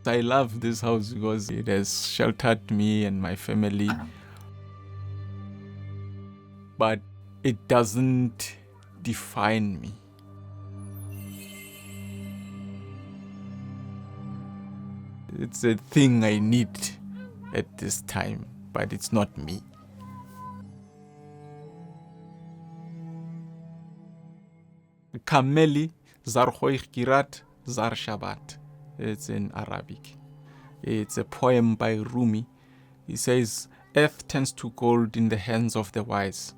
I love this house because it has sheltered me and my family, but it doesn't define me. It's a thing I need at this time, but it's not me. Kameli Zarhoich Girat Zar Shabbat. It's in Arabic. It's a poem by Rumi. He says, "Earth turns to gold in the hands of the wise."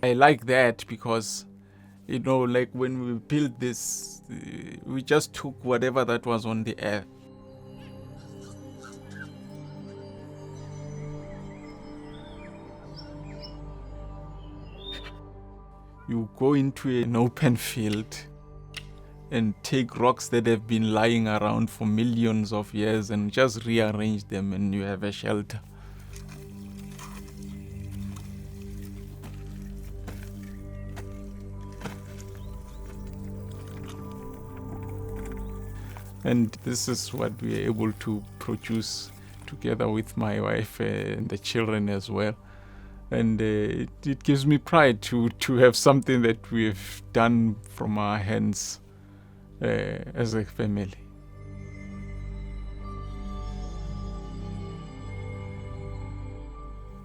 I like that because, like when we built this, we just took whatever that was on the earth. You go into an open field and take rocks that have been lying around for millions of years and just rearrange them, and you have a shelter. And this is what we are able to produce together with my wife and the children as well. And it gives me pride to have something that we've done from our hands as a family.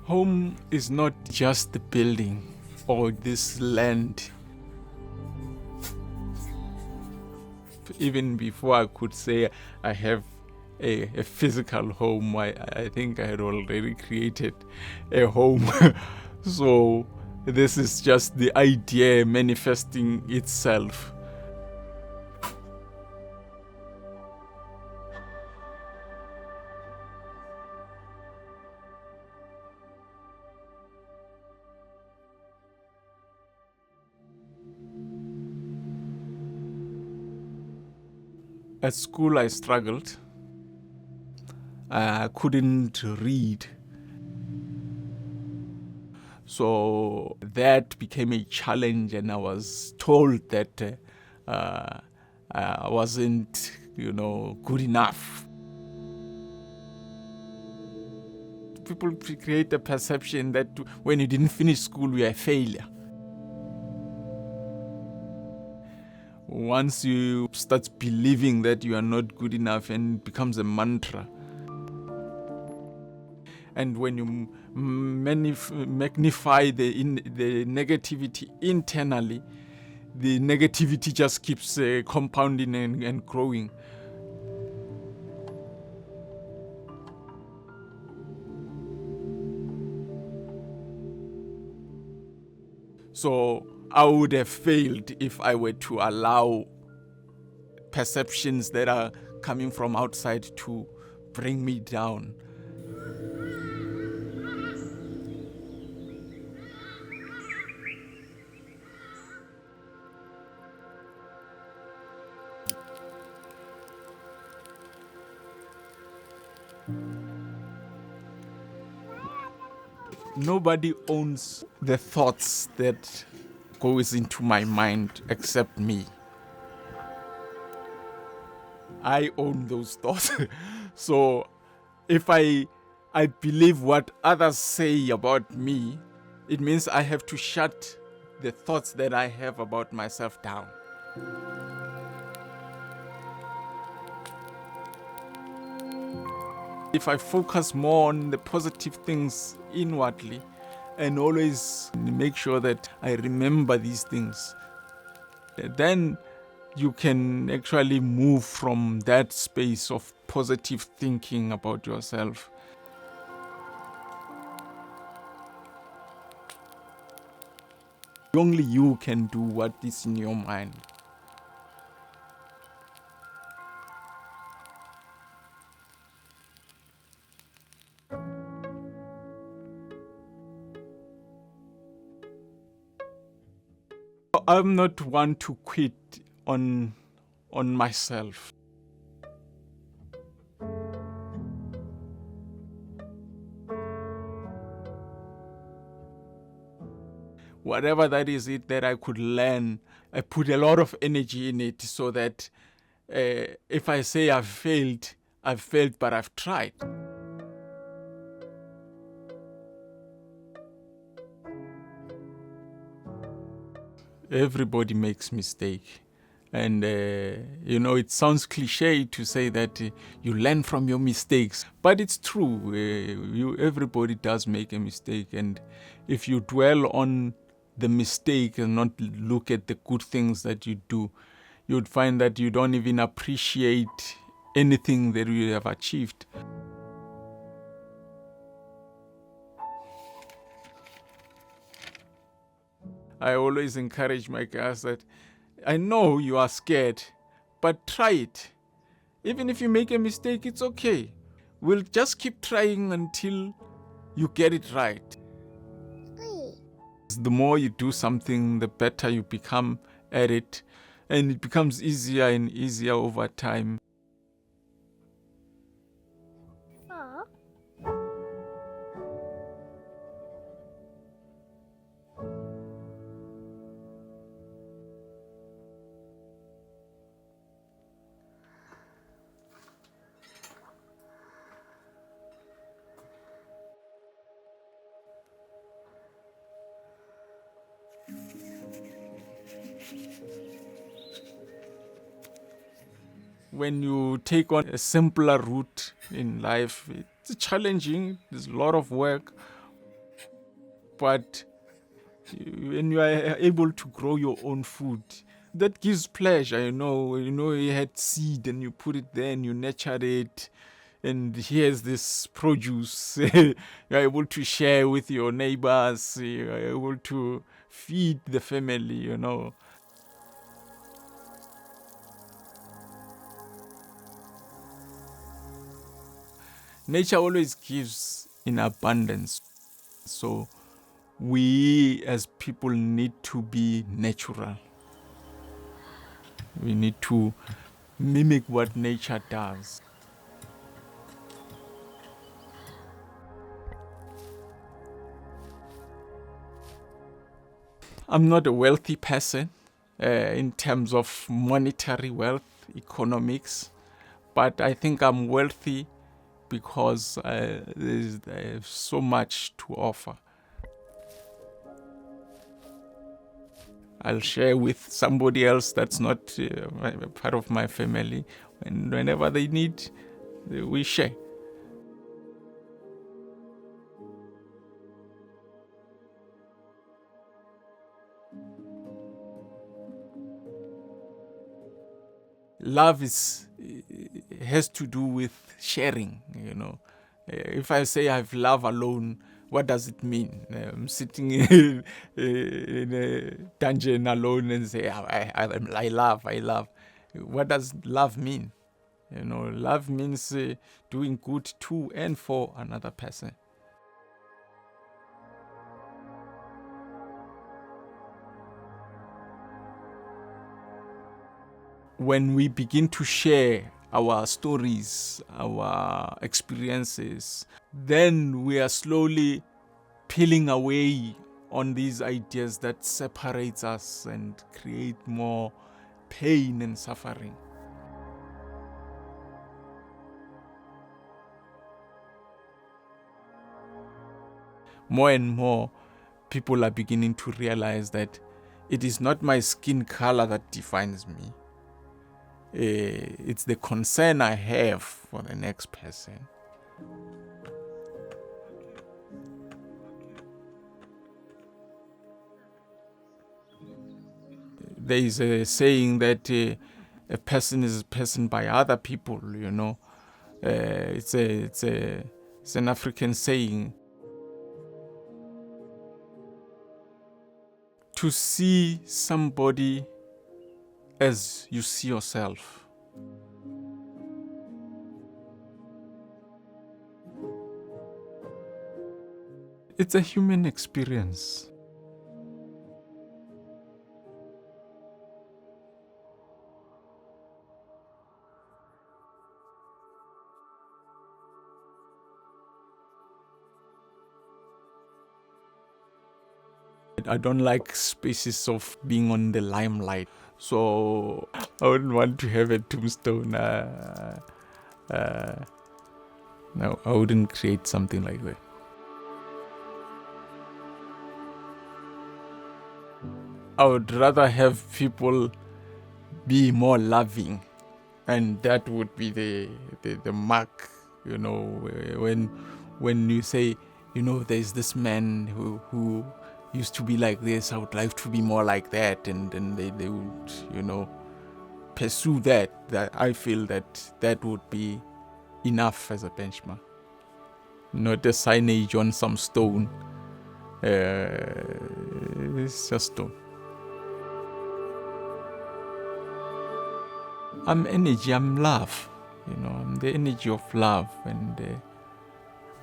Home is not just the building or this land. Even before I could say I have a physical home, I think I had already created a home. So this is just the idea manifesting itself. At school, I struggled. I couldn't read. So that became a challenge, and I was told that I wasn't, good enough. People create a perception that when you didn't finish school, you're a failure. Once you start believing that you are not good enough, and it becomes a mantra. And when you magnify the negativity internally, the negativity just keeps compounding and growing. So I would have failed if I were to allow perceptions that are coming from outside to bring me down. Nobody owns the thoughts that goes into my mind except me. I own those thoughts. So if I believe what others say about me, it means I have to shut the thoughts that I have about myself down. If I focus more on the positive things inwardly and always make sure that I remember these things, then you can actually move from that space of positive thinking about yourself. Only you can do what is in your mind. I'm not one to quit on myself. whatever that is it that I could learn, I put a lot of energy in it so that if I say I've failed, but I've tried. Everybody makes mistake. And, it sounds cliche to say that you learn from your mistakes, but it's true. Everybody does make a mistake. And if you dwell on the mistake and not look at the good things that you do, you'd find that you don't even appreciate anything that you have achieved. I always encourage my guys that I know you are scared, but try it. Even if you make a mistake, it's okay. We'll just keep trying until you get it right. The more you do something, the better you become at it, and it becomes easier and easier over time. When you take on a simpler route in life, it's challenging, there's a lot of work, but when you are able to grow your own food, that gives pleasure. You had seed and you put it there and you nurtured it, and here's this produce. You're able to share with your neighbors, you're able to feed the family. Nature always gives in abundance. So we as people need to be natural. We need to mimic what nature does. I'm not a wealthy person in terms of monetary wealth, economics, but I think I'm wealthy because there's so much to offer. I'll share with somebody else that's not part of my family, and whenever they need, we share. Love has to do with sharing. If I say I have love alone, what does it mean? I'm sitting in a dungeon alone and say I love. What does love mean? Love means doing good to and for another person. When we begin to share our stories, our experiences, then we are slowly peeling away on these ideas that separates us and create more pain and suffering. More and more, people are beginning to realize that it is not my skin color that defines me. It's the concern I have for the next person. There is a saying that a person is a person by other people. It's an African saying. To see somebody as you see yourself. It's a human experience. I don't like spaces of being on the limelight. So I wouldn't want to have a tombstone. No, I wouldn't create something like that. I would rather have people be more loving, and that would be the mark. You know, when you say, you know, there's this man who used to be like this, I would like to be more like that, and then they would, you know, pursue that. That I feel that would be enough as a benchmark, not a signage on some stone. It's just stone. I'm energy, I'm love. You know, I'm the energy of love, and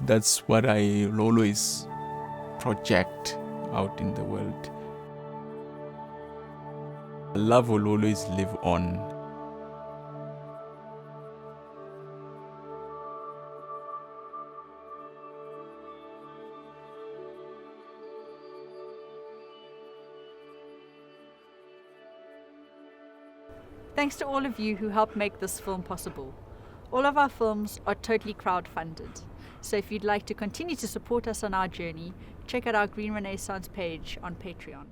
that's what I will always project out in the world. Love will always live on. Thanks to all of you who helped make this film possible. All of our films are totally crowdfunded. So if you'd like to continue to support us on our journey, check out our Green Renaissance page on Patreon.